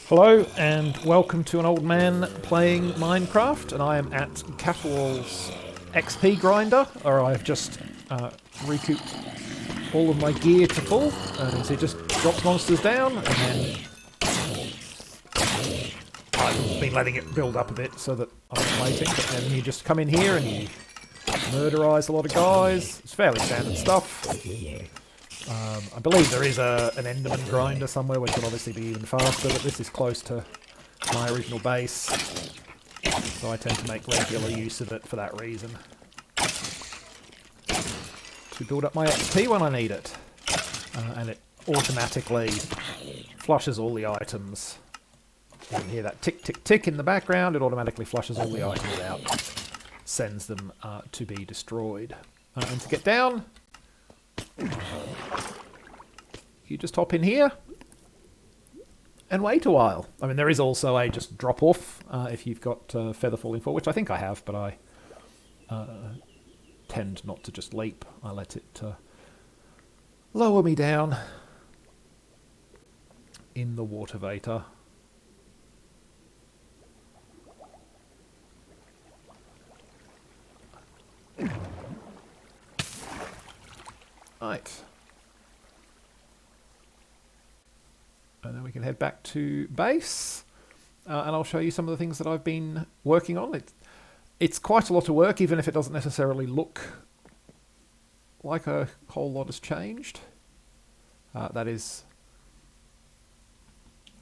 Hello and welcome to an old man playing Minecraft, and I am at Catterwall's XP grinder, or I've just recouped all of my gear to full, and so it just drops monsters down, and then I've been letting it build up a bit so that I'm waiting, but then you just come in here and you murderize a lot of guys. It's fairly standard stuff. I believe there is an Enderman grinder somewhere, which will obviously be even faster, but this is close to my original base, so I tend to make regular use of it for that reason. To build up my XP when I need it. And it automatically flushes all the items. You can hear that tick, tick, tick in the background. It automatically flushes all the items out. Sends them to be destroyed. And to get down, you just hop in here and wait a while. I mean, there is also a just drop off if you've got feather falling fall, which I think I have, but I tend not to just leap. I let it lower me down in the water vapor. Right. And then we can head back to base, and I'll show you some of the things that I've been working on. It's quite a lot of work, even if it doesn't necessarily look like a whole lot has changed. That is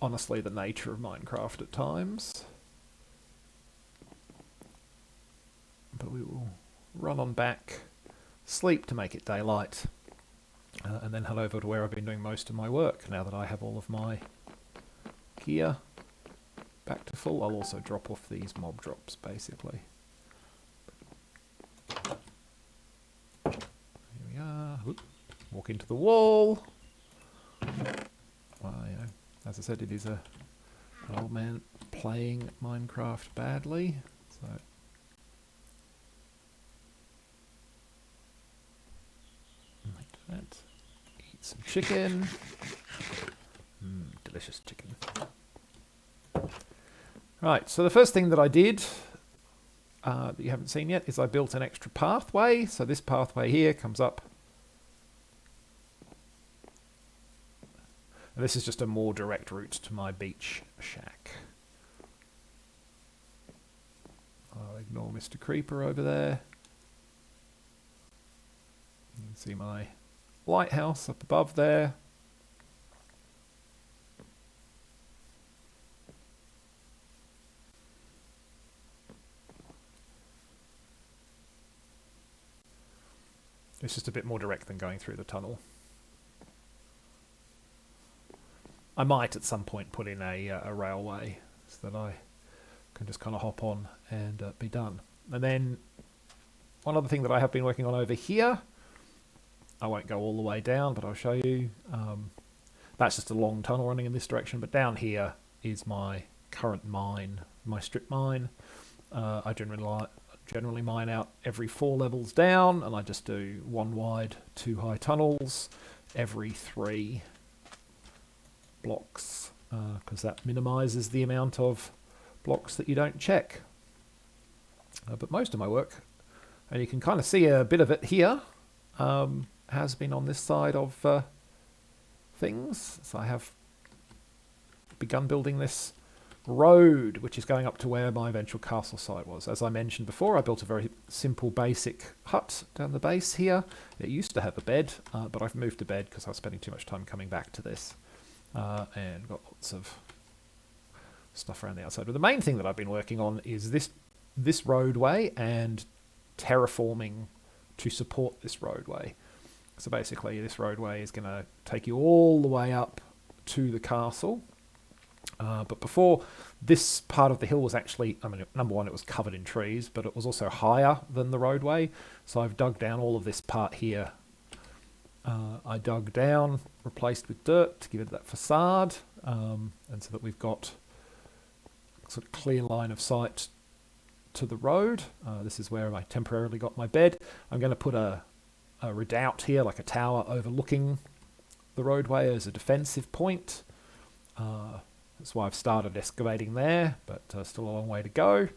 honestly the nature of Minecraft at times. But we will run on back, sleep to make it daylight. And then head over to where I've been doing most of my work. Now that I have all of my gear back to full, I'll also drop off these mob drops, basically. Here we are. Oop. Walk into the wall. Well, you know, as I said, it is an old man playing Minecraft badly. So that. Eat some chicken. Delicious chicken. Right, so the first thing that I did that you haven't seen yet is I built an extra pathway. So this pathway here comes up. And this is just a more direct route to my beach shack. I'll ignore Mr. Creeper over there. You can see my lighthouse up above there. It's just a bit more direct than going through the tunnel. I might at some point put in a railway so that I can just kind of hop on and be done. And then one other thing that I have been working on over here, I won't go all the way down, but I'll show you. That's just a long tunnel running in this direction, but down here is my current mine, my strip mine. I generally mine out every 4 levels down, and I just do 1 wide, 2 high tunnels every 3 blocks, because that minimizes the amount of blocks that you don't check. But most of my work, and you can kind of see a bit of it here, has been on this side of things. So I have begun building this road, which is going up to where my eventual castle site was. As I mentioned before, I built a very simple basic hut down the base here. It used to have a bed, but I've moved to bed because I was spending too much time coming back to this, and got lots of stuff around the outside. But the main thing that I've been working on is this roadway and terraforming to support this roadway. So basically this roadway is going to take you all the way up to the castle. But before, this part of the hill was actually, I mean, number one, it was covered in trees, but it was also higher than the roadway. So I've dug down all of this part here. I dug down, replaced with dirt to give it that facade, and so that we've got sort of clear line of sight to the road. This is where I temporarily got my bed. I'm going to put a redoubt here, like a tower overlooking the roadway as a defensive point. That's why I've started excavating there, but still a long way to go.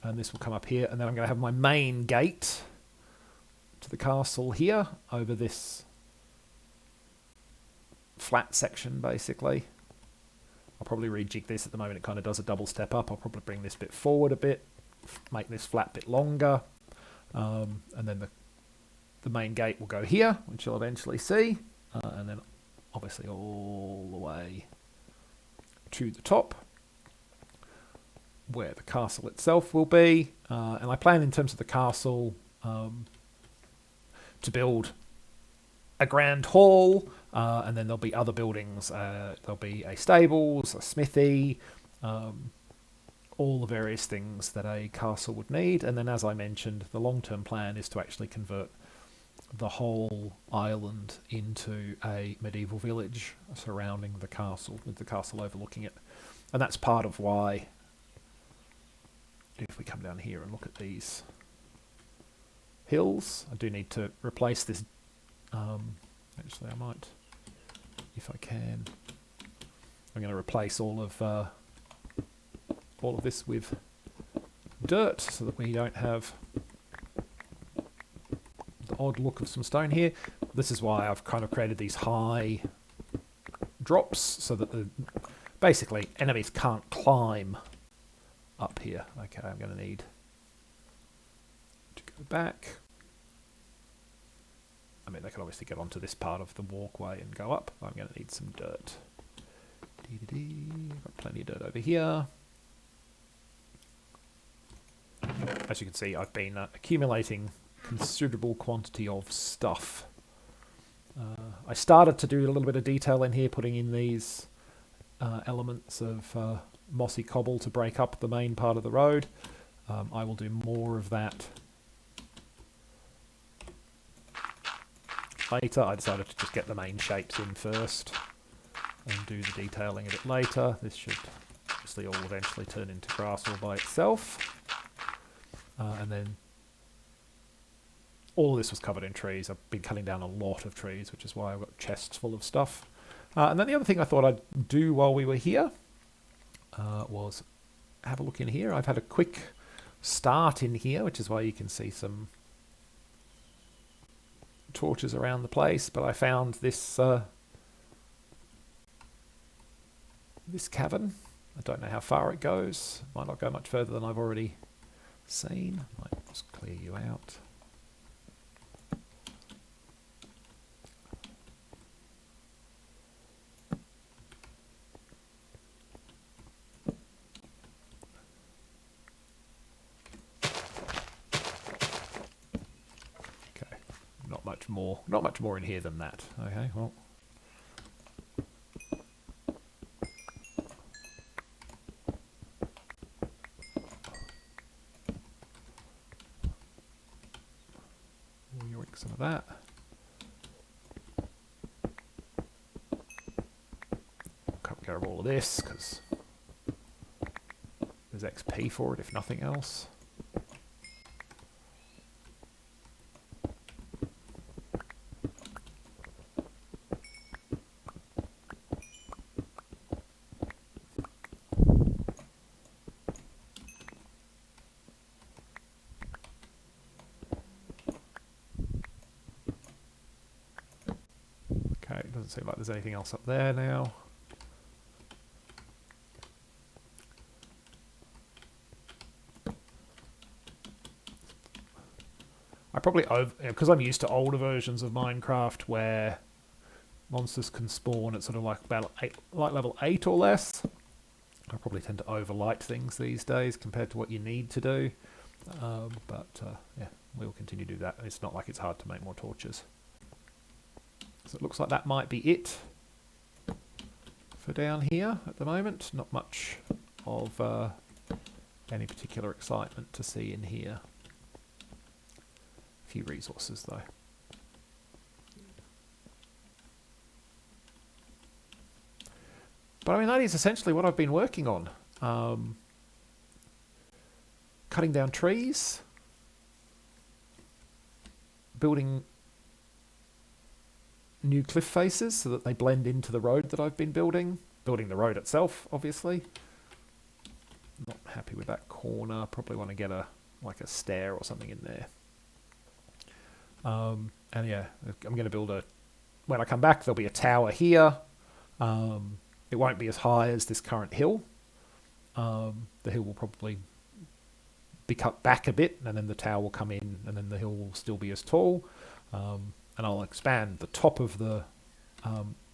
And this will come up here, and then I'm going to have my main gate to the castle here over this flat section, basically. I'll probably rejig this. At the moment it kind of does a double step up. I'll probably bring this bit forward a bit, make this flat bit longer, and then the main gate will go here, which you'll eventually see, and then obviously all the way to the top where the castle itself will be. And I plan in terms of the castle to build a grand hall, and then there'll be other buildings. There'll be a stables, a smithy, all the various things that a castle would need. And then, as I mentioned, the long-term plan is to actually convert the whole island into a medieval village surrounding the castle, with the castle overlooking it. And that's part of why, if we come down here and look at these hills, I do need to replace this. Actually, I might, if I can. I'm going to replace all of this with dirt so that we don't have the odd look of some stone here. This is why I've kind of created these high drops so that basically enemies can't climb up here. Okay, I'm going to need to go back. I mean, they can obviously get onto this part of the walkway and go up. I'm going to need some dirt. Got plenty of dirt over here. As you can see, I've been accumulating considerable quantity of stuff. I started to do a little bit of detail in here, putting in these elements of mossy cobble to break up the main part of the road. I will do more of that later. I decided to just get the main shapes in first and do the detailing a bit later. This should obviously all eventually turn into grass all by itself. And then all of this was covered in trees. I've been cutting down a lot of trees, which is why I've got chests full of stuff. And then the other thing I thought I'd do while we were here was have a look in here. I've had a quick start in here, which is why you can see some torches around the place. But I found this this cavern. I don't know how far it goes. Might not go much further than I've already seen. Might just clear you out. Okay, not much more in here than that. Okay, well. Some of that. Cut care of all of this because there's XP for it, if nothing else. Okay, it doesn't seem like there's anything else up there now. I probably, because I'm used to older versions of Minecraft where monsters can spawn at sort of like about light level 8 or less. I probably tend to overlight things these days compared to what you need to do. Yeah, we'll continue to do that. It's not like it's hard to make more torches. So it looks like that might be it for down here at the moment. Not much of any particular excitement to see in here. A few resources though. But I mean, that is essentially what I've been working on. Cutting down trees, building new cliff faces so that they blend into the road that I've been building, building the road itself, obviously. Not happy with that corner. Probably want to get like a stair or something in there. And yeah, I'm going to build when I come back, there'll be a tower here. It won't be as high as this current hill. The hill will probably be cut back a bit, and then the tower will come in, and then the hill will still be as tall. And I'll expand the top of the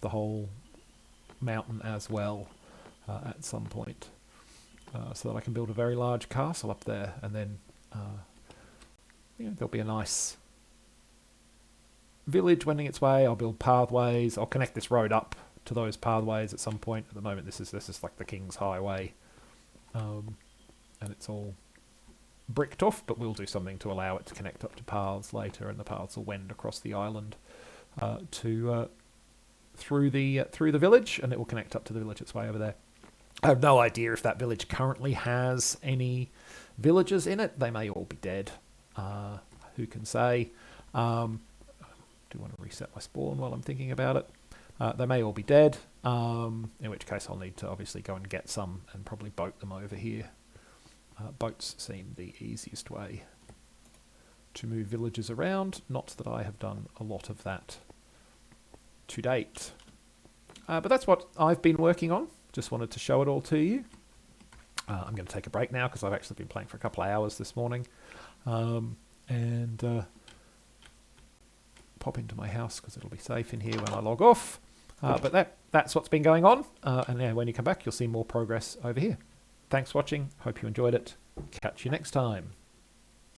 whole mountain as well at some point, so that I can build a very large castle up there, and then there'll be a nice village wending its way. I'll build pathways. I'll connect this road up to those pathways at some point. At the moment, this is like the King's Highway, and it's all bricked off, but we'll do something to allow it to connect up to paths later, and the paths will wend across the island through the village, and it will connect up to the village its way over there. I have no idea if that village currently has any villagers in it. They may all be dead. Who can say? I do want to reset my spawn while I'm thinking about it. They may all be dead, in which case I'll need to obviously go and get some and probably boat them over here. Boats seem the easiest way to move villagers around. Not that I have done a lot of that to date. But that's what I've been working on. Just wanted to show it all to you. I'm going to take a break now because I've actually been playing for a couple of hours this morning. And pop into my house because it'll be safe in here when I log off. But that's what's been going on. And yeah, when you come back, you'll see more progress over here. Thanks for watching. Hope you enjoyed it. Catch you next time.